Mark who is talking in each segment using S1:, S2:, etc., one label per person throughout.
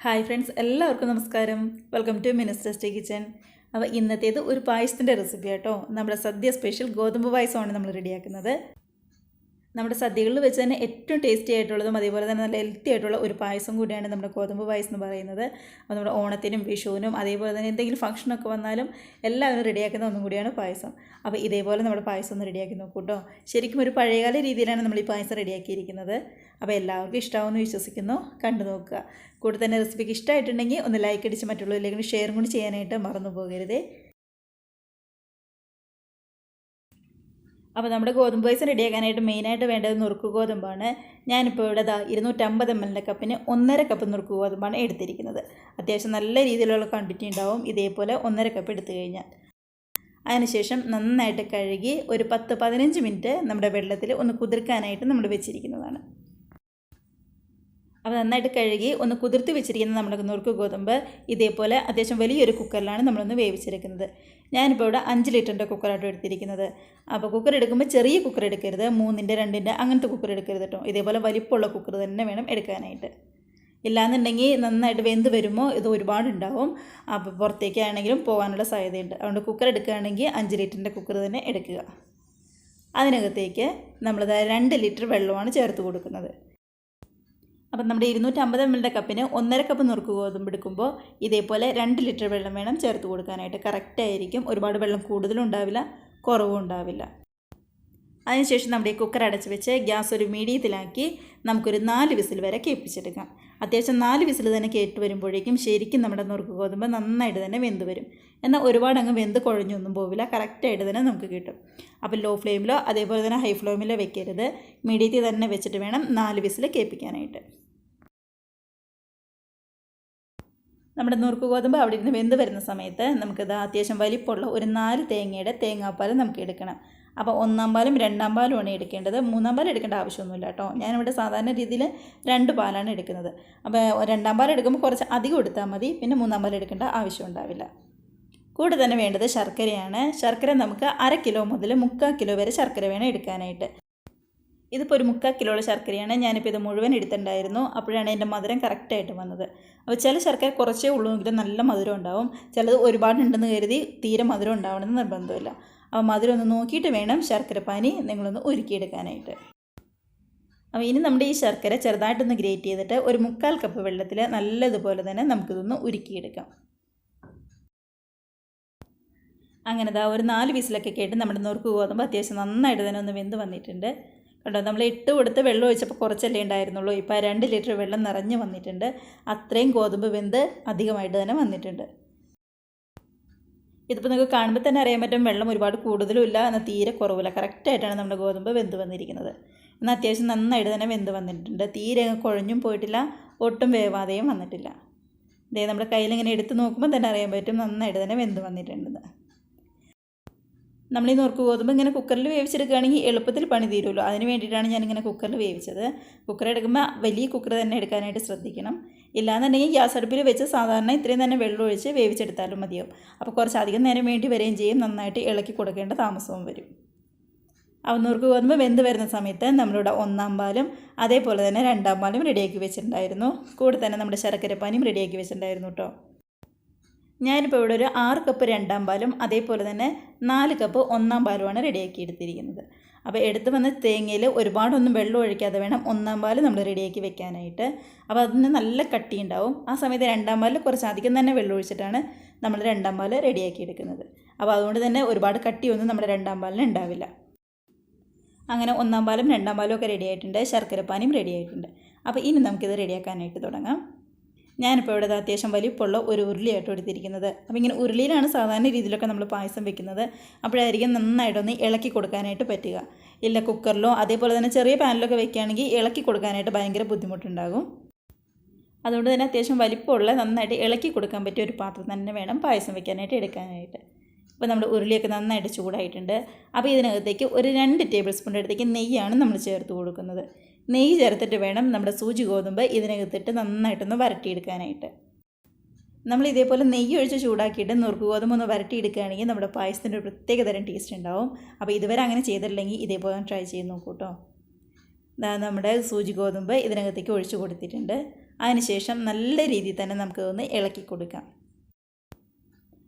S1: Hi friends, എല്ലാവർക്കും നമസ്കാരം. Welcome to minister's kitchen. അപ്പോൾ ഇന്നത്തേത് ഒരു പായസത്തിൻ്റെ റെസിപ്പി കേട്ടോ. നമ്മുടെ സദ്യ സ്പെഷ്യൽ ഗോതമ്പ് പായസമാണ് നമ്മൾ റെഡിയാക്കുന്നത്. നമ്മുടെ സദ്യകളിൽ വെച്ച് തന്നെ ഏറ്റവും ടേസ്റ്റി ആയിട്ടുള്ളതും അതേപോലെ തന്നെ നല്ല ഹെൽത്തി ആയിട്ടുള്ള ഒരു പായസം കൂടിയാണ് നമ്മുടെ ഗോതമ്പ് പായസം എന്ന് പറയുന്നത്. അപ്പോൾ നമ്മുടെ ഓണത്തിനും വിഷുവിനും അതേപോലെ തന്നെ എന്തെങ്കിലും ഫംഗ്ഷനൊക്കെ വന്നാലും എല്ലാവരും റെഡിയാക്കുന്ന ഒന്നും കൂടിയാണ് പായസം. അപ്പോൾ ഇതേപോലെ നമ്മുടെ പായസം ഒന്ന് റെഡിയാക്കി നോക്കൂ കേട്ടോ. ശരിക്കും ഒരു പഴയകാല രീതിയിലാണ് നമ്മൾ ഈ പായസം റെഡിയാക്കിയിരിക്കുന്നത്. അപ്പോൾ എല്ലാവർക്കും ഇഷ്ടമാവുമെന്ന് വിശ്വസിക്കുന്നു. കണ്ടു നോക്കുക. കൂടെ തന്നെ റെസിപ്പിക്ക് ഇഷ്ടമായിട്ടുണ്ടെങ്കിൽ ഒന്ന് ലൈക്ക് അടിച്ച് മറ്റുള്ളവരിലേക്ക് ഷെയറും കൂടി ചെയ്യാനായിട്ട് മറന്നു പോകരുതേ. അപ്പോൾ നമ്മുടെ ഗോതമ്പ് പായസം റെഡിയാക്കാനായിട്ട് മെയിനായിട്ട് വേണ്ടത് നുറുക്ക് ഗോതമ്പാണ്. ഞാനിപ്പോൾ ഇവിടെ 250 ml കപ്പിന് 1.5 കപ്പ് നുറുക്ക് ഗോതമ്പാണ് എടുത്തിരിക്കുന്നത്. അത്യാവശ്യം നല്ല രീതിയിലുള്ള ക്വാണ്ടിറ്റി ഉണ്ടാവും ഇതേപോലെ 1.5 കപ്പ് എടുത്തു കഴിഞ്ഞാൽ. അതിനുശേഷം നന്നായിട്ട് കഴുകി ഒരു 10-15 മിനിറ്റ് നമ്മുടെ വെള്ളത്തിൽ ഒന്ന് കുതിർക്കാനായിട്ട് നമ്മൾ വെച്ചിരിക്കുന്നതാണ്. അപ്പോൾ നന്നായിട്ട് കഴുകി ഒന്ന് കുതിർത്ത് വെച്ചിരിക്കുന്ന നമ്മുടെ നുറുക്ക് ഗോതമ്പ് ഇതേപോലെ അത്യാവശ്യം വലിയൊരു കുക്കറിലാണ് നമ്മളൊന്ന് വേവിച്ചെടുക്കുന്നത്. ഞാനിപ്പോൾ ഇവിടെ 5 ലിറ്ററിൻ്റെ കുക്കറായിട്ട് എടുത്തിരിക്കുന്നത്. അപ്പോൾ കുക്കർ എടുക്കുമ്പോൾ ചെറിയ കുക്കർ എടുക്കരുത്, 3-ൻ്റെ 2-ൻ്റെ അങ്ങനത്തെ കുക്കർ എടുക്കരുത് കേട്ടോ. ഇതേപോലെ വലിപ്പമുള്ള കുക്കർ തന്നെ വേണം എടുക്കാനായിട്ട്. ഇല്ലാന്നുണ്ടെങ്കിൽ നന്നായിട്ട് വെന്ത് വരുമ്പോൾ ഇത് ഒരുപാടുണ്ടാവും. അപ്പോൾ പുറത്തേക്കാണെങ്കിലും പോകാനുള്ള സാധ്യതയുണ്ട്. അതുകൊണ്ട് കുക്കർ എടുക്കുകയാണെങ്കിൽ 5 ലിറ്ററിൻ്റെ കുക്കർ തന്നെ എടുക്കുക. അതിനകത്തേക്ക് നമ്മളിത് 2 ലിറ്റർ വെള്ളമാണ് ചേർത്ത് കൊടുക്കുന്നത്. അപ്പം നമ്മുടെ 250 ml കപ്പിന് 1.5 കപ്പ് നുറുക്ക് ഗോതമ്പ് എടുക്കുമ്പോൾ ഇതേപോലെ 2 ലിറ്റർ വെള്ളം വേണം ചേർത്ത് കൊടുക്കാനായിട്ട്. കറക്റ്റായിരിക്കും. ഒരുപാട് വെള്ളം കൂടുതലും ഉണ്ടാവില്ല, കുറവും ഉണ്ടാവില്ല. അതിനുശേഷം നമ്മുടെ ഈ കുക്കർ അടച്ച് വെച്ച് ഗ്യാസ് ഒരു മീഡിയത്തിലാക്കി നമുക്കൊരു 4 വിസിൽ വരെ കേൾപ്പിച്ചെടുക്കാം. അത്യാവശ്യം 4 വിസിൽ തന്നെ കേട്ട് വരുമ്പോഴേക്കും ശരിക്കും നമ്മുടെ നുറുക്ക് ഗോതമ്പ് നന്നായിട്ട് തന്നെ വെന്ത് വരും. എന്നാൽ ഒരുപാട് അങ്ങ് വെന്ത് കുഴഞ്ഞൊന്നും പോവില്ല, കറക്റ്റായിട്ട് തന്നെ നമുക്ക് കിട്ടും. അപ്പോൾ ലോ ഫ്ലെയിമിലോ അതേപോലെ തന്നെ ഹൈ ഫ്ലെയിമിലോ വെക്കരുത്, മീഡിയത്തിൽ തന്നെ വെച്ചിട്ട് വേണം 4 വിസിൽ കേൾപ്പിക്കാനായിട്ട്. നമ്മുടെ നുറുക്ക് ഗോതമ്പ് അവിടെ ഇരുന്ന് വെന്ത് വരുന്ന സമയത്ത് നമുക്കിത് അത്യാവശ്യം വലിപ്പമുള്ള ഒരു 4 തേങ്ങയുടെ തേങ്ങാപ്പാൽ നമുക്ക് എടുക്കണം. അപ്പോൾ 1-ാം പാലും 2-ാം പാലുമാണ് എടുക്കേണ്ടത്. 3-ാം പാൽ എടുക്കേണ്ട ആവശ്യമൊന്നുമില്ല കേട്ടോ. ഞാനിവിടെ സാധാരണ രീതിയിൽ 2 പാലാണ് എടുക്കുന്നത്. അപ്പോൾ 2-ാം പാൽ എടുക്കുമ്പോൾ കുറച്ച് അധികം എടുത്താൽ മതി, പിന്നെ 3-ാം പാൽ എടുക്കേണ്ട ആവശ്യം ഉണ്ടാവില്ല. കൂടെ തന്നെ വേണ്ടത് ശർക്കരയാണ്. ശർക്കര നമുക്ക് 1/2 കിലോ മുതൽ 3/4 കിലോ വരെ ശർക്കര വേണം എടുക്കാനായിട്ട്. ഇതിപ്പോൾ ഒരു 3/4 കിലോയുടെ ശർക്കരയാണ്. ഞാനിപ്പോൾ ഇത് മുഴുവൻ എടുത്തിട്ടുണ്ടായിരുന്നു. അപ്പോഴാണ് എൻ്റെ മധുരം കറക്റ്റായിട്ട് വന്നത്. അപ്പോൾ ചില ശർക്കര കുറച്ചേ ഉള്ളൂ എങ്കിലും നല്ല മധുരം ഉണ്ടാവും. ചിലത് ഒരുപാടുണ്ടെന്ന് കരുതി തീരെ മധുരം ഉണ്ടാവണമെന്ന് നിർബന്ധമില്ല. അപ്പോൾ മധുരം ഒന്ന് നോക്കിയിട്ട് വേണം ശർക്കരപ്പാനി നിങ്ങളൊന്ന് ഉരുക്കിയെടുക്കാനായിട്ട്. അപ്പോൾ ഇനി നമ്മുടെ ഈ ശർക്കര ചെറുതായിട്ടൊന്ന് ഗ്രേറ്റ് ചെയ്തിട്ട് ഒരു 3/4 കപ്പ് വെള്ളത്തിൽ നല്ലതുപോലെ തന്നെ നമുക്കിതൊന്ന് ഉരുക്കിയെടുക്കാം. അങ്ങനെ ഒരു 4 വിസിലൊക്കെ കേട്ട് നമ്മുടെ നുറുക്ക് ഗോതമ്പ് അത്യാവശ്യം നന്നായിട്ട് തന്നെ ഒന്ന് വെന്ത് വന്നിട്ടുണ്ട് കേട്ടോ. നമ്മൾ 8 കൊടുത്ത് വെള്ളം ഒഴിച്ചപ്പോൾ കുറച്ചല്ലേ ഉണ്ടായിരുന്നുള്ളൂ. ഇപ്പോൾ 2 ലിറ്റർ വെള്ളം നിറഞ്ഞ് വന്നിട്ടുണ്ട്. അത്രയും ഗോതമ്പ് വെന്ത് അധികമായിട്ട് തന്നെ വന്നിട്ടുണ്ട്. ഇതിപ്പോൾ നിങ്ങൾക്ക് കാണുമ്പോൾ തന്നെ അറിയാൻ പറ്റും, വെള്ളം ഒരുപാട് കൂടുതലും ഇല്ല, എന്നാൽ തീരെ കുറവില്ല. കറക്റ്റായിട്ടാണ് നമ്മുടെ ഗോതമ്പ് വെന്ത് വന്നിരിക്കുന്നത്. എന്നാൽ അത്യാവശ്യം നന്നായിട്ട് തന്നെ വെന്ത് വന്നിട്ടുണ്ട്. തീരെ കുഴഞ്ഞും പോയിട്ടില്ല, ഒട്ടും വേവാതെയും വന്നിട്ടില്ല. ഇതേ നമ്മുടെ കയ്യിലിങ്ങനെ എടുത്ത് നോക്കുമ്പോൾ തന്നെ അറിയാൻ പറ്റും നന്നായിട്ട് തന്നെ വെന്ത് വന്നിട്ടുണ്ടെന്ന്. നമ്മൾ ഈ നുറുക്ക് ഗോതമ്പ് ഇങ്ങനെ കുക്കറിൽ വേവിച്ചെടുക്കുകയാണെങ്കിൽ എളുപ്പത്തിൽ പണി തീരുമല്ലോ. അതിന് വേണ്ടിയിട്ടാണ് ഞാനിങ്ങനെ കുക്കറിൽ വേവിച്ചത്. കുക്കർ എടുക്കുമ്പോൾ വലിയ കുക്കർ തന്നെ എടുക്കാനായിട്ട് ശ്രദ്ധിക്കണം. ഇല്ലാന്നുണ്ടെങ്കിൽ ഗ്യാസ് അടുപ്പിൽ വെച്ച് സാധാരണ ഇത്രയും തന്നെ വെള്ളം ഒഴിച്ച് വേവിച്ചെടുത്താലും മതിയാവും. അപ്പോൾ കുറച്ചധികം നേരം വേണ്ടി വരികയും ചെയ്യും, നന്നായിട്ട് ഇളക്കി കൊടുക്കേണ്ട താമസവും വരും. അപ്പോൾ നുറുക്ക് ഗോതമ്പ് വെന്ത് വരുന്ന സമയത്ത് നമ്മളിവിടെ 1-ാം പാലും അതേപോലെ തന്നെ 2-ാം പാലും റെഡിയാക്കി വെച്ചിട്ടുണ്ടായിരുന്നു. കൂടെ തന്നെ നമ്മുടെ ശർക്കരപ്പാനിയും റെഡിയാക്കി വെച്ചിട്ടുണ്ടായിരുന്നു കേട്ടോ. ഞാനിപ്പോൾ ഇവിടെ ഒരു 6 കപ്പ് 2-ാം പാലും അതേപോലെ തന്നെ 4 കപ്പ് 1-ാം പാലുമാണ് റെഡിയാക്കി എടുത്തിരിക്കുന്നത്. അപ്പോൾ എടുത്ത് വന്ന തേങ്ങയിൽ ഒരുപാടൊന്നും വെള്ളം ഒഴിക്കാതെ വേണം 1-ാം പാൽ നമ്മൾ റെഡിയാക്കി വെക്കാനായിട്ട്. അപ്പോൾ അതിന് നല്ല കട്ടി ഉണ്ടാവും. ആ സമയത്ത് 2-ാം പാലിൽ കുറച്ച് അധികം തന്നെ വെള്ളം ഒഴിച്ചിട്ടാണ് നമ്മൾ 2-ാം പാൽ റെഡിയാക്കി എടുക്കുന്നത്. അപ്പോൾ അതുകൊണ്ട് തന്നെ ഒരുപാട് കട്ടിയൊന്നും നമ്മുടെ 2-ാം പാലിന് ഉണ്ടാവില്ല. അങ്ങനെ 1-ാം പാലും 2-ാം പാലും ഒക്കെ റെഡി ആയിട്ടുണ്ട്. ശർക്കരപ്പാനിയും റെഡി ആയിട്ടുണ്ട്. അപ്പോൾ ഇനി നമുക്കിത് റെഡിയാക്കാനായിട്ട് തുടങ്ങാം. ഞാനിപ്പോൾ ഇവിടെ അത്യാവശ്യം വലിപ്പമുള്ള ഒരു ഉരുളിയായിട്ട് എടുത്തിരിക്കുന്നത്. അപ്പോൾ ഇങ്ങനെ ഉരുളിയിലാണ് സാധാരണ രീതിയിലൊക്കെ നമ്മൾ പായസം വെക്കുന്നത്. അപ്പോഴായിരിക്കും നന്നായിട്ടൊന്ന് ഇളക്കി കൊടുക്കാനായിട്ട് പറ്റുക. ഇല്ല കുക്കറിലോ അതേപോലെ തന്നെ ചെറിയ പാനിലൊക്കെ വെക്കുകയാണെങ്കിൽ ഇളക്കി കൊടുക്കാനായിട്ട് ഭയങ്കര ബുദ്ധിമുട്ടുണ്ടാകും. അതുകൊണ്ട് തന്നെ അത്യാവശ്യം വലിപ്പമുള്ള നന്നായിട്ട് ഇളക്കി കൊടുക്കാൻ പറ്റിയ ഒരു പാത്രം തന്നെ വേണം പായസം വെക്കാനായിട്ട് എടുക്കാനായിട്ട്. അപ്പോൾ നമ്മുടെ ഉരുളിയൊക്കെ നന്നായിട്ട് ചൂടായിട്ടുണ്ട്. അപ്പോൾ ഇതിനകത്തേക്ക് ഒരു 2 ടേബിൾ സ്പൂൺ അടുത്തേക്ക് നെയ്യാണ് നമ്മൾ ചേർത്ത് കൊടുക്കുന്നത്. നെയ്യ് ചേർത്തിട്ട് വേണം നമ്മുടെ സൂചി ഗോതമ്പ് ഇതിനകത്തിട്ട് നന്നായിട്ടൊന്ന് വരട്ടിയെടുക്കാനായിട്ട്. നമ്മൾ ഇതേപോലെ നെയ്യ് ഒഴിച്ച് ചൂടാക്കിയിട്ട് നുറുക്ക് ഗോതമ്പ് ഒന്ന് വരട്ടിയെടുക്കുകയാണെങ്കിൽ നമ്മുടെ പായസത്തിൻ്റെ ഒരു പ്രത്യേക തരം ടേസ്റ്റ് ഉണ്ടാവും. അപ്പോൾ ഇതുവരെ അങ്ങനെ ചെയ്തിട്ടില്ലെങ്കിൽ ഇതേപോലെ ട്രൈ ചെയ്ത് നോക്കൂ കേട്ടോ. നമ്മുടെ സൂചി ഗോതമ്പ് ഇതിനകത്തേക്ക് ഒഴിച്ച് കൊടുത്തിട്ടുണ്ട്. അതിനുശേഷം നല്ല രീതിയിൽ തന്നെ നമുക്കൊന്ന് ഇളക്കി കൊടുക്കാം.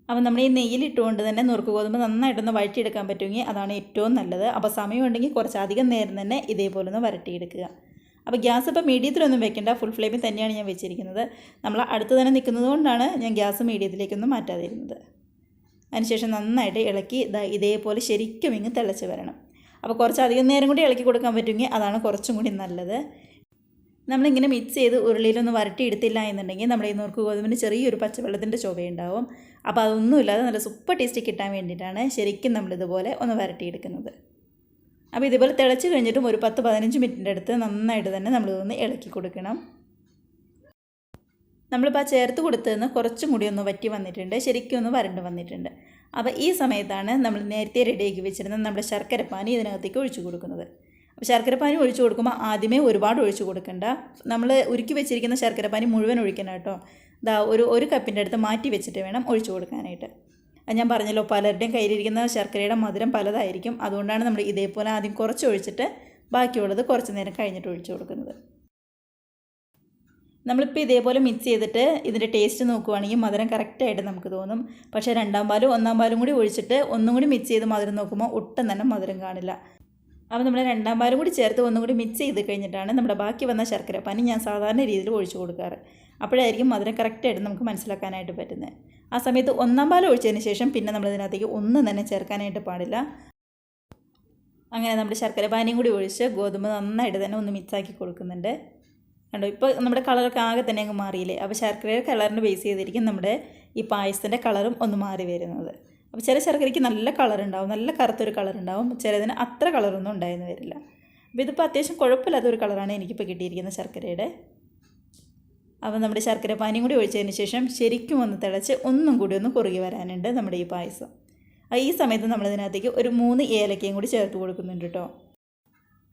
S1: അപ്പോൾ നമ്മൾ ഈ നെയ്യിലിട്ടുകൊണ്ട് തന്നെ നുറുക്ക് ഗോതമ്പ് നന്നായിട്ടൊന്ന് വഴറ്റിയെടുക്കാൻ പറ്റുമെങ്കിൽ അതാണ് ഏറ്റവും നല്ലത്. അപ്പോൾ സമയമുണ്ടെങ്കിൽ കുറച്ചധികം നേരം തന്നെ ഇതേപോലെ ഒന്ന് വരട്ടിയെടുക്കുക. അപ്പോൾ ഗ്യാസ് ഇപ്പോൾ മീഡിയത്തിലൊന്നും വെക്കേണ്ട, ഫുൾ ഫ്ലെയിമിൽ തന്നെയാണ് ഞാൻ വെച്ചിരിക്കുന്നത്. നമ്മൾ അടുത്ത് തന്നെ നിൽക്കുന്നത് കൊണ്ടാണ് ഞാൻ ഗ്യാസ് മീഡിയത്തിലേക്കൊന്നും മാറ്റാതിരുന്നത്. അതിനുശേഷം നന്നായിട്ട് ഇളക്കി ഇതേപോലെ ശരിക്കും ഇങ്ങ് തിളച്ച് വരണം. അപ്പോൾ കുറച്ചധികം നേരം കൂടി ഇളക്കി കൊടുക്കാൻ പറ്റുമെങ്കിൽ അതാണ് കുറച്ചും കൂടി നല്ലത്. നമ്മളിങ്ങനെ മിക്സ് ചെയ്ത് ഉരുളിയിലൊന്ന് വരട്ടിയെടുത്തില്ല എന്നുണ്ടെങ്കിൽ നമ്മുടെ ഈ നുറുക്ക് ഗോതമ്പിന് ചെറിയൊരു പച്ചവെള്ളത്തിൻ്റെ ചുവയുണ്ടാവും. അപ്പോൾ അതൊന്നുമില്ലാതെ നല്ല സൂപ്പർ ടേസ്റ്റ് കിട്ടാൻ വേണ്ടിയിട്ടാണ് ശരിക്കും നമ്മളിതുപോലെ ഒന്ന് വരട്ടിയെടുക്കുന്നത്. അപ്പോൾ ഇതുപോലെ തിളച്ച് കഴിഞ്ഞിട്ടും ഒരു 10-15 മിനിറ്റിൻ്റെ അടുത്ത് നന്നായിട്ട് തന്നെ നമ്മളിതൊന്ന് ഇളക്കി കൊടുക്കണം. നമ്മളിപ്പോൾ ആ ചേർത്ത് കൊടുത്തതെന്ന് കുറച്ചും കൂടി ഒന്ന് വറ്റി വന്നിട്ടുണ്ട്, ശരിക്കും ഒന്ന് വരണ്ട് വന്നിട്ടുണ്ട്. അപ്പോൾ ഈ സമയത്താണ് നമ്മൾ നേരത്തെ റെഡിയാക്കി വെച്ചിരുന്ന നമ്മുടെ ശർക്കരപ്പാനി ഇതിനകത്തേക്ക് ഒഴിച്ചു കൊടുക്കുന്നത്. അപ്പോൾ ശർക്കരപ്പാനി ഒഴിച്ചു കൊടുക്കുമ്പോൾ ആദ്യമേ ഒരുപാട് ഒഴിച്ചു കൊടുക്കണ്ട. നമ്മൾ ഉരുക്കി വെച്ചിരിക്കുന്ന ശർക്കരപ്പാനി മുഴുവൻ ഒഴിക്കണം കേട്ടോ. ഒരു കപ്പിൻ്റെ അടുത്ത് മാറ്റി വെച്ചിട്ട് വേണം ഒഴിച്ചു കൊടുക്കാനായിട്ട്. ഞാൻ പറഞ്ഞല്ലോ, പലരുടെയും കയ്യിലിരിക്കുന്ന ശർക്കരയുടെ മധുരം പലതായിരിക്കും. അതുകൊണ്ടാണ് നമ്മൾ ഇതേപോലെ ആദ്യം കുറച്ച് ഒഴിച്ചിട്ട് ബാക്കിയുള്ളത് കുറച്ച് നേരം കഴിഞ്ഞിട്ട് ഒഴിച്ചു കൊടുക്കുന്നത്. നമ്മളിപ്പോൾ ഇതേപോലെ മിക്സ് ചെയ്തിട്ട് ഇതിൻ്റെ ടേസ്റ്റ് നോക്കുവാണെങ്കിൽ മധുരം കറക്റ്റായിട്ട് നമുക്ക് തോന്നും. പക്ഷേ 2ാം പാലും 1ാം പാലും കൂടി ഒഴിച്ചിട്ട് ഒന്നും കൂടി മിക്സ് ചെയ്ത് മധുരം നോക്കുമ്പോൾ ഒട്ടും തന്നെ മധുരം കാണില്ല. അപ്പോൾ നമ്മൾ 2ാം പാലും കൂടി ചേർത്ത് ഒന്നും കൂടി മിക്സ് ചെയ്ത് കഴിഞ്ഞിട്ടാണ് നമ്മുടെ ബാക്കി വന്ന ശർക്കരപ്പാനി ഞാൻ സാധാരണ രീതിയിൽ ഒഴിച്ചു കൊടുക്കാറ്. അപ്പോഴായിരിക്കും മധുരം കറക്റ്റായിട്ട് നമുക്ക് മനസ്സിലാക്കാനായിട്ട് പറ്റുന്നത്. ആ സമയത്ത് 1ാം പാൽ ഒഴിച്ചതിന് ശേഷം പിന്നെ നമ്മളിതിനകത്തേക്ക് ഒന്നും തന്നെ ചേർക്കാനായിട്ട് പാടില്ല. അങ്ങനെ നമ്മുടെ ശർക്കരപ്പാനിയും കൂടി ഒഴിച്ച് ഗോതമ്പ് നന്നായിട്ട് തന്നെ ഒന്ന് മിക്സാക്കി കൊടുക്കുന്നുണ്ട്. കണ്ടോ, ഇപ്പോൾ നമ്മുടെ കളറൊക്കെ ആകെ തന്നെ അങ്ങ് മാറിയില്ലേ. അപ്പോൾ ശർക്കരയുടെ കളറിന് ബേസ് ചെയ്തിരിക്കും നമ്മുടെ ഈ പായസത്തിൻ്റെ കളറും ഒന്ന് മാറി വരുന്നത്. അപ്പോൾ ചില ശർക്കരയ്ക്ക് നല്ല കളറുണ്ടാവും, നല്ല കറുത്തൊരു കളറുണ്ടാവും, ചിലതിന് അത്ര കളറൊന്നും ഉണ്ടായെന്ന് വരില്ല. അപ്പോൾ ഇതിപ്പോൾ അത്യാവശ്യം കുഴപ്പമില്ലാത്തൊരു കളറാണ് എനിക്കിപ്പോൾ കിട്ടിയിരിക്കുന്ന ശർക്കരയുടെ. അപ്പോൾ നമ്മുടെ ശർക്കരപ്പാനിയും കൂടി ഒഴിച്ചതിന് ശേഷം ശരിക്കും ഒന്ന് തിളച്ച് ഒന്നും കൂടി ഒന്ന് കുറുകി വരാനുണ്ട് നമ്മുടെ ഈ പായസം. ഈ സമയത്ത് നമ്മളിതിനകത്തേക്ക് ഒരു 3 ഏലക്കയും കൂടി ചേർത്ത് കൊടുക്കുന്നുണ്ട് കേട്ടോ.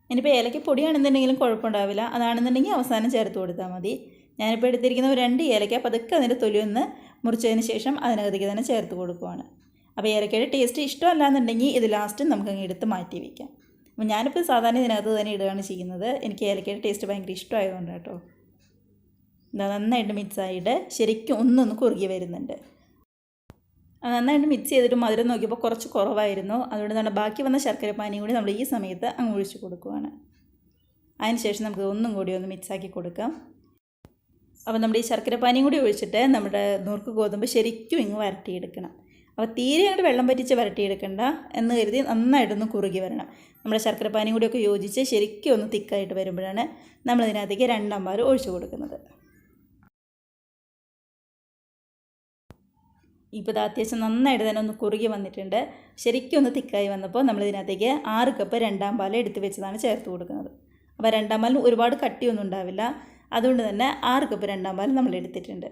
S1: ഇനിയിപ്പോൾ ഏലക്ക പൊടിയാണെന്നുണ്ടെങ്കിലും കുഴപ്പമുണ്ടാവില്ല, അതാണെന്നുണ്ടെങ്കിൽ അവസാനം ചേർത്ത് കൊടുത്താൽ മതി. ഞാനിപ്പോൾ എടുത്തിരിക്കുന്ന ഒരു 2 ഏലക്ക പതുക്കെ അതിൻ്റെ തൊലിയൊന്ന് മുറിച്ചതിന് ശേഷം അതിനകത്തേക്ക് തന്നെ ചേർത്ത് കൊടുക്കുവാണ്. അപ്പോൾ ഏലക്കയുടെ ടേസ്റ്റ് ഇഷ്ടമല്ല എന്നുണ്ടെങ്കിൽ ഇത് ലാസ്റ്റ് നമുക്കങ്ങ് എടുത്ത് മാറ്റി വയ്ക്കാം. അപ്പോൾ ഞാനിപ്പോൾ സാധാരണ ഇതിനകത്ത് തന്നെ ഇടുകയാണ് ചെയ്യുന്നത്. എനിക്ക് ഏലക്കയുടെ ടേസ്റ്റ് ഭയങ്കര ഇഷ്ടമായതുകൊണ്ട് കേട്ടോ. നന്നായിട്ട് മിക്സായിട്ട് ശരിക്കും ഒന്നൊന്ന് കുറുകി വരുന്നുണ്ട്. നന്നായിട്ട് മിക്സ് ചെയ്തിട്ട് മധുരം നോക്കിയപ്പോൾ കുറച്ച് കുറവായിരുന്നു. അതുകൊണ്ട് തന്നെ ബാക്കി വന്ന ശർക്കരപ്പാനിയും കൂടി നമ്മൾ ഈ സമയത്ത് അങ്ങ് ഒഴിച്ച് കൊടുക്കുകയാണ്. അതിനുശേഷം നമുക്ക് ഒന്നും കൂടി ഒന്ന് മിക്സാക്കി കൊടുക്കാം. അപ്പോൾ നമ്മുടെ ഈ ശർക്കരപ്പാനിയും കൂടി ഒഴിച്ചിട്ട് നമ്മുടെ നുറുക്ക് ഗോതമ്പ് ശരിക്കും ഇങ്ങ് വരട്ടിയെടുക്കണം. അപ്പോൾ തീരെ അങ്ങോട്ട് വെള്ളം പറ്റിച്ച് വരട്ടിയെടുക്കണ്ട എന്ന് കരുതി നന്നായിട്ടൊന്ന് കുറുകി വരണം. നമ്മുടെ ശർക്കരപ്പാനിയും കൂടിയൊക്കെ യോജിച്ച് ശരിക്കും ഒന്ന് തിക്കായിട്ട് വരുമ്പോഴാണ് നമ്മളിതിനകത്തേക്ക് 2ാം പാൽ ഒഴിച്ചു കൊടുക്കുന്നത്. ഇപ്പോൾ ഇത് അത്യാവശ്യം നന്നായിട്ട് തന്നെ ഒന്ന് കുറുകി വന്നിട്ടുണ്ട്. ശരിക്കും ഒന്ന് തിക്കായി വന്നപ്പോൾ നമ്മളിതിനകത്തേക്ക് 6 കപ്പ് 2ാം പാൽ എടുത്ത് വെച്ചതാണ് ചേർത്ത് കൊടുക്കുന്നത്. അപ്പോൾ 2ാം പാലിന് ഒരുപാട് കട്ടിയൊന്നും ഉണ്ടാവില്ല. അതുകൊണ്ട് തന്നെ 6 കപ്പ് 2ാം പാൽ നമ്മൾ എടുത്തിട്ടുണ്ട്.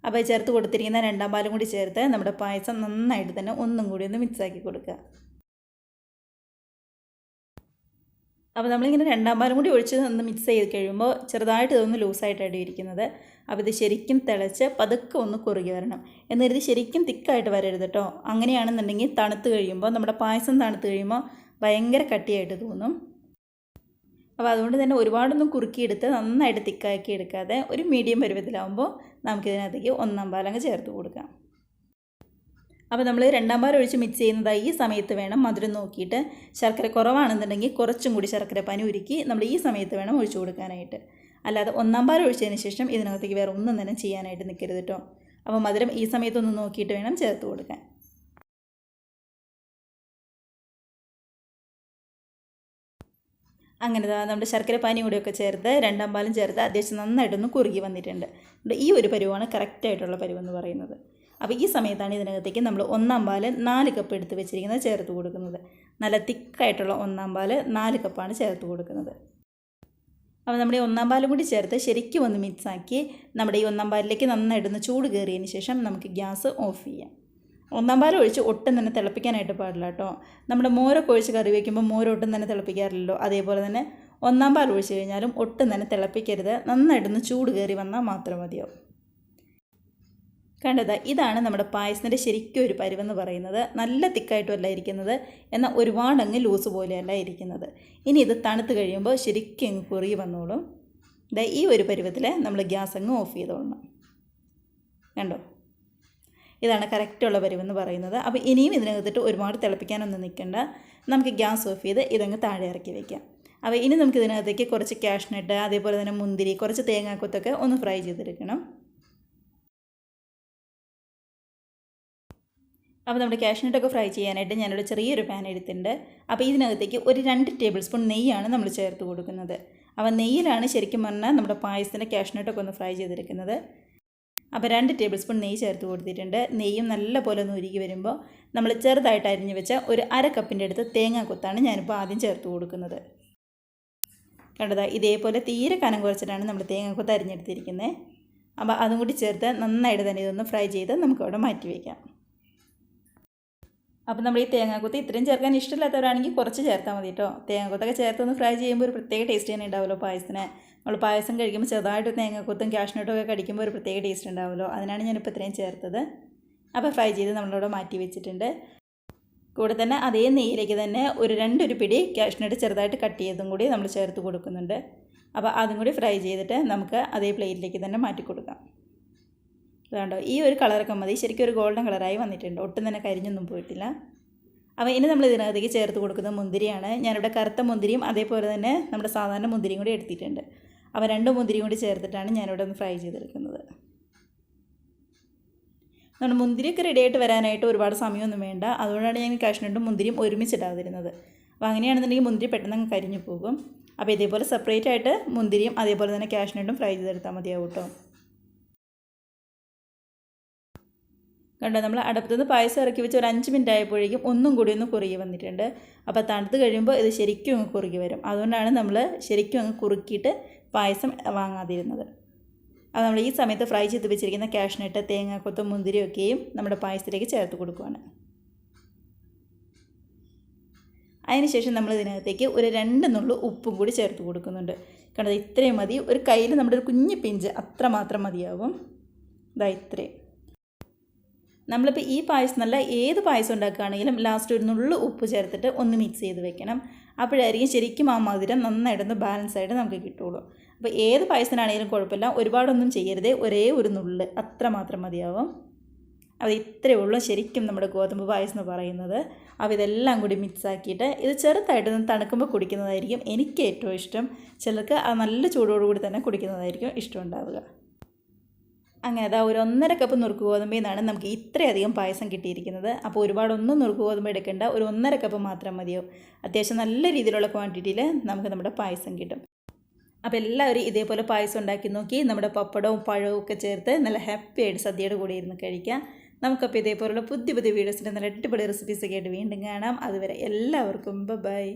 S1: അപ്പോൾ ചേർത്ത് കൊടുത്തിരിക്കുന്ന 2ാം പാലും കൂടി ചേർത്ത് നമ്മുടെ പായസം നന്നായിട്ട് തന്നെ ഒന്നും കൂടി ഒന്ന് മിക്സാക്കി കൊടുക്കുക. അപ്പോൾ നമ്മളിങ്ങനെ 2ാം പാലും കൂടി ഒഴിച്ച് ഒന്ന് മിക്സ് ചെയ്ത് കഴിയുമ്പോൾ ചെറുതായിട്ട് ഇതൊന്ന് ലൂസായിട്ടാണ് ഇരിക്കുന്നത്. അപ്പോൾ ഇത് ശരിക്കും തിളച്ച് പതുക്കെ ഒന്ന് കുറുകി വരണം. എന്നിരുത് ശരിക്കും തിക്കായിട്ട് വരരുത് കേട്ടോ. അങ്ങനെയാണെന്നുണ്ടെങ്കിൽ തണുത്ത് കഴിയുമ്പോൾ നമ്മുടെ പായസം തണുത്ത് കഴിയുമ്പോൾ ഭയങ്കര കട്ടിയായിട്ട് തോന്നും. അപ്പോൾ അതുകൊണ്ട് തന്നെ ഒരുപാടൊന്നും കുറുക്കിയെടുത്ത് നന്നായിട്ട് തിക്കാക്കി എടുക്കാതെ ഒരു മീഡിയം പരുവത്തിലാവുമ്പോൾ നമുക്കിതിനകത്തേക്ക് 1ാം പാലങ്ങ് ചേർത്ത് കൊടുക്കാം. അപ്പോൾ നമ്മൾ 2ാം പാൽ ഒഴിച്ച് മിക്സ് ചെയ്യുന്നതായി ഈ സമയത്ത് വേണം മധുരം നോക്കിയിട്ട്. ശർക്കര കുറവാണെന്നുണ്ടെങ്കിൽ കുറച്ചും കൂടി ശർക്കരപ്പാനി ഉരുക്കി നമ്മൾ ഈ സമയത്ത് വേണം ഒഴിച്ചു കൊടുക്കാനായിട്ട്. അല്ലാതെ 1ാം പാൽ ഒഴിച്ചതിന് ശേഷം ഇതിനകത്തേക്ക് വേറെ ഒന്നും തന്നെ ചെയ്യാനായിട്ട് നിൽക്കരുത് കേട്ടോ. അപ്പോൾ മധുരം ഈ സമയത്തൊന്ന് നോക്കിയിട്ട് വേണം ചേർത്ത് കൊടുക്കാൻ. അങ്ങനെ നമ്മുടെ ശർക്കരപ്പാനിയും കൂടിയൊക്കെ ചേർത്ത് 2ാം പാലും ചേർത്ത് അത്യാവശ്യം നന്നായിട്ടൊന്ന് കുറുകി വന്നിട്ടുണ്ട്. ഈ ഒരു പരുവാണ് കറക്റ്റായിട്ടുള്ള പരുവെന്ന് പറയുന്നത്. അപ്പോൾ ഈ സമയത്താണ് ഇതിനകത്തേക്ക് നമ്മൾ 1ാം പാൽ 4 കപ്പ് എടുത്ത് വെച്ചിരിക്കുന്നത് ചേർത്ത് കൊടുക്കുന്നത്. നല്ല തിക്കായിട്ടുള്ള 1ാം പാൽ 4 കപ്പാണ് ചേർത്ത് കൊടുക്കുന്നത്. അപ്പോൾ നമ്മുടെ 1ാം പാലും കൂടി ചേർത്ത് ശരിക്കും ഒന്ന് മിക്സാക്കി നമ്മുടെ ഈ 1ാം പാലിലേക്ക് നന്നായിട്ടൊന്ന് ചൂട് കയറിയതിന് ശേഷം നമുക്ക് ഗ്യാസ് ഓഫ് ചെയ്യാം. 1ാം പാൽ ഒഴിച്ച് ഒട്ടും തന്നെ തിളപ്പിക്കാനായിട്ട് പാടില്ല കേട്ടോ. നമ്മുടെ മോരൊക്കെ ഒഴിച്ച് കറി വയ്ക്കുമ്പോൾ മോരൊട്ടും തന്നെ തിളപ്പിക്കാറില്ലല്ലോ, അതേപോലെ തന്നെ 1ാം പാൽ ഒഴിച്ച് കഴിഞ്ഞാലും ഒട്ടും തന്നെ തിളപ്പിക്കരുത്. നന്നായിട്ടൊന്ന് ചൂട് കയറി വന്നാൽ മാത്രം മതിയാവും. കണ്ടത്, ഇതാണ് നമ്മുടെ പായസത്തിൻ്റെ ശരിക്കും ഒരു പരുവെന്ന് പറയുന്നത്. നല്ല തിക്കായിട്ടുമല്ല ഇരിക്കുന്നത്, എന്നാൽ ഒരുപാടങ്ങ് ലൂസ് പോലെയല്ല ഇരിക്കുന്നത്. ഇനി ഇത് തണുത്ത് കഴിയുമ്പോൾ ശരിക്കും കുറുകി വന്നോളും. ഇതാ ഈ ഒരു പരുവത്തിൽ നമ്മൾ ഗ്യാസ് അങ്ങ് ഓഫ് ചെയ്തോളണം. കണ്ടോ, ഇതാണ് കറക്റ്റുള്ള പരുവെന്ന് പറയുന്നത്. അപ്പോൾ ഇനിയും ഇതിനകത്തിട്ട് ഒരുപാട് തിളപ്പിക്കാനൊന്നും നിൽക്കണ്ട. നമുക്ക് ഗ്യാസ് ഓഫ് ചെയ്ത് ഇതങ്ങ് താഴെ ഇറക്കി വയ്ക്കാം. അപ്പോൾ ഇനി നമുക്ക് ഇതിനകത്തേക്ക് കുറച്ച് കാഷ്നട്ട്, അതേപോലെ തന്നെ മുന്തിരി, കുറച്ച് തേങ്ങാക്കൊത്തൊക്കെ ഒന്ന് ഫ്രൈ ചെയ്തെടുക്കണം. അപ്പോൾ നമ്മുടെ കാഷ്നട്ടൊക്കെ ഫ്രൈ ചെയ്യാനായിട്ട് ഞാനിവിടെ ചെറിയൊരു പാൻ എടുത്തിട്ടുണ്ട്. അപ്പോൾ ഇതിനകത്തേക്ക് ഒരു 2 ടേബിൾ സ്പൂൺ നെയ്യാണ് നമ്മൾ ചേർത്ത് കൊടുക്കുന്നത്. അപ്പോൾ നെയ്യിലാണ് ശരിക്കും പറഞ്ഞാൽ നമ്മുടെ പായസത്തിൻ്റെ കാഷ്നട്ടൊക്കെ ഒന്ന് ഫ്രൈ ചെയ്തെടുക്കുന്നത്. അപ്പോൾ 2 ടേബിൾ സ്പൂൺ നെയ്യ് ചേർത്ത് കൊടുത്തിട്ടുണ്ട്. നെയ്യും നല്ലപോലെ ഒന്ന് ഉരുകി വരുമ്പോൾ നമ്മൾ ചെറുതായിട്ട് അരിഞ്ഞ് വെച്ച ഒരു 1/2 കപ്പിൻ്റെ അടുത്ത് തേങ്ങാക്കൊത്താണ് ഞാനിപ്പോൾ ആദ്യം ചേർത്ത് കൊടുക്കുന്നത്. കണ്ടതാ, ഇതേപോലെ തീരെ കനം കുറച്ചിട്ടാണ് നമ്മൾ തേങ്ങാക്കൊത്ത് അരിഞ്ഞെടുത്തിരിക്കുന്നത്. അപ്പോൾ അതും കൂടി ചേർത്ത് നന്നായിട്ട് തന്നെ ഇതൊന്ന് ഫ്രൈ ചെയ്ത് നമുക്കവിടെ മാറ്റി വയ്ക്കാം. അപ്പോൾ നമ്മൾ ഈ തേങ്ങാക്കൊത്ത് ഇത്രയും ചേർക്കാൻ ഇഷ്ടമില്ലാത്തവരാണെങ്കിൽ കുറച്ച് ചേർത്താൽ മതി കേട്ടോ. തേങ്ങാക്കൊത്തൊക്കെ ചേർത്തൊന്ന് ഫ്രൈ ചെയ്യുമ്പോൾ ഒരു പ്രത്യേക ടേസ്റ്റ് തന്നെ ഉണ്ടാവുമല്ലോ പായസത്തിന്. നമ്മൾ പായസം കഴിക്കുമ്പോൾ ചെറുതായിട്ട് തേങ്ങാക്കൊത്തും കാഷ്നട്ടും ഒക്കെ കടിക്കുമ്പോൾ ഒരു പ്രത്യേക ടേസ്റ്റ് ഉണ്ടാവുമല്ലോ. അതിനാണ് ഞാനിപ്പോൾ ഇത്രയും ചേർത്തത്. അപ്പോൾ ഫ്രൈ ചെയ്ത് നമ്മളിവിടെ മാറ്റി വെച്ചിട്ടുണ്ട്. കൂടെ തന്നെ അതേ നെയ്യിലേക്ക് തന്നെ ഒരു 2 പിടി കാഷ്നട്ട് ചെറുതായിട്ട് കട്ട് ചെയ്തതും കൂടി നമ്മൾ ചേർത്ത് കൊടുക്കുന്നുണ്ട്. അപ്പോൾ അതും കൂടി ഫ്രൈ ചെയ്തിട്ട് നമുക്ക് അതേ പ്ലേറ്റിലേക്ക് തന്നെ മാറ്റി കൊടുക്കാം. അതുകൊണ്ടോ ഈ ഒരു കളറൊക്കെ മതി. ശരിക്കും ഒരു ഗോൾഡൻ കളറായി വന്നിട്ടുണ്ട്, ഒട്ടും തന്നെ കരിഞ്ഞൊന്നും പോയിട്ടില്ല. അപ്പോൾ ഇനി നമ്മൾ ഇതിനകത്തേക്ക് ചേർത്ത് കൊടുക്കുന്നത് മുന്തിരിയാണ്. ഞാനിവിടെ കറുത്ത മുന്തിരിയും അതേപോലെ തന്നെ നമ്മുടെ സാധാരണ മുന്തിരിയും കൂടി എടുത്തിട്ടുണ്ട്. അപ്പോൾ 2 മുന്തിരിയും കൂടി ചേർത്തിട്ടാണ് ഞാനിവിടെ ഒന്ന് ഫ്രൈ ചെയ്തെടുക്കുന്നത്. നമ്മുടെ മുന്തിരിയൊക്കെ റെഡിയായിട്ട് വരാനായിട്ട് ഒരുപാട് സമയമൊന്നും വേണ്ട. അതുകൊണ്ടാണ് ഞാൻ കാഷ്നട്ടും മുന്തിരിയും ഒരുമിച്ചിടാതിരുന്നത്. അപ്പോൾ അങ്ങനെയാണെന്നുണ്ടെങ്കിൽ മുന്തിരി പെട്ടെന്ന് അങ്ങ് കരിഞ്ഞു പോകും. അപ്പോൾ ഇതേപോലെ സെപ്പറേറ്റ് ആയിട്ട് മുന്തിരിയും അതേപോലെ തന്നെ കാഷ്നട്ടും ഫ്രൈ ചെയ്തെടുത്താൽ മതിയാവും കേട്ടോ. കണ്ടോ, നമ്മൾ അടുപ്പത്തുനിന്ന് പായസം ഇറക്കി വെച്ച് ഒരു 5 മിനിറ്റ് ആയപ്പോഴേക്കും ഒന്നും കൂടി ഒന്ന് കുറുകി വന്നിട്ടുണ്ട്. അപ്പോൾ തണുത്ത് കഴിയുമ്പോൾ ഇത് ശരിക്കും അങ്ങ് കുറുകി വരും. അതുകൊണ്ടാണ് നമ്മൾ ശരിക്കും അങ്ങ് കുറുക്കിയിട്ട് പായസം വാങ്ങാതിരുന്നത്. അത് നമ്മൾ ഈ സമയത്ത് ഫ്രൈ ചെയ്ത് വെച്ചിരിക്കുന്ന കാഷ്നട്ട്, തേങ്ങാക്കൊത്തും മുന്തിരിയൊക്കെയും നമ്മുടെ പായസത്തിലേക്ക് ചേർത്ത് കൊടുക്കുകയാണ്. അതിനുശേഷം നമ്മൾ ഇതിനകത്തേക്ക് ഒരു 2 നുള്ളു ഉപ്പും കൂടി ചേർത്ത് കൊടുക്കുന്നുണ്ട്. കണ്ടത്, ഇത്രയും മതി. ഒരു കയ്യിൽ നമ്മുടെ ഒരു കുഞ്ഞു പിഞ്ച് അത്രമാത്രം മതിയാവും. ഇതാ ഇത്രയും. നമ്മളിപ്പോൾ ഈ പായസം നല്ല ഏത് പായസം ഉണ്ടാക്കുകയാണെങ്കിലും ലാസ്റ്റ് ഒരു നുള്ളു ഉപ്പ് ചേർത്തിട്ട് ഒന്ന് മിക്സ് ചെയ്ത് വെക്കണം. അപ്പോഴായിരിക്കും ശരിക്കും ആ മധുരം നന്നായിട്ടൊന്ന് ബാലൻസ് ആയിട്ട് നമുക്ക് കിട്ടുള്ളൂ. അപ്പോൾ ഏത് പായസത്തിനാണെങ്കിലും കുഴപ്പമില്ല, ഒരുപാടൊന്നും ചെയ്യരുതേ, ഒരേ ഒരു നുള്ള് അത്രമാത്രം മതിയാവും. അപ്പോൾ ഇത്രയേ ഉള്ളൂ ശരിക്കും നമ്മുടെ ഗോതമ്പ് പായസം എന്ന് പറയുന്നത്. അപ്പോൾ ഇതെല്ലാം കൂടി മിക്സ് ആക്കിയിട്ട് ഇത് ചെറുതായിട്ടൊന്ന് തണുക്കുമ്പോൾ കുടിക്കുന്നതായിരിക്കും എനിക്ക് ഏറ്റവും ഇഷ്ടം. ചിലർക്ക് ആ നല്ല ചൂടോടുകൂടി തന്നെ കുടിക്കുന്നതായിരിക്കും ഇഷ്ടം ഉണ്ടാവുക. അങ്ങനെ അതാ ഒരു 1.5 കപ്പ് നുറുക്ക് ഗോതമ്പിൽ നിന്നാണ് നമുക്ക് ഇത്രയധികം പായസം കിട്ടിയിരിക്കുന്നത്. അപ്പോൾ ഒരുപാടൊന്നും നുറുക്ക് ഗോതമ്പ് എടുക്കേണ്ട, ഒരു 1.5 കപ്പ് മാത്രം മതിയോ. അത്യാവശ്യം നല്ല രീതിയിലുള്ള ക്വാണ്ടിറ്റിയിൽ നമുക്ക് നമ്മുടെ പായസം കിട്ടും. അപ്പോൾ എല്ലാവരും ഇതേപോലെ പായസം ഉണ്ടാക്കി നോക്കി നമ്മുടെ പപ്പടവും പഴവും ഒക്കെ ചേർത്ത് നല്ല ഹാപ്പി ആയിട്ട് സദ്യയുടെ കൂടെ ഇരുന്ന് കഴിക്കാം. നമുക്കപ്പോൾ ഇതേപോലുള്ള പുതിയ വീഡിയോസിൻ്റെ നല്ല അടിപൊളി റെസിപ്പീസൊക്കെ ആയിട്ട് വീണ്ടും കാണാം. അതുവരെ എല്ലാവർക്കും ബൈ.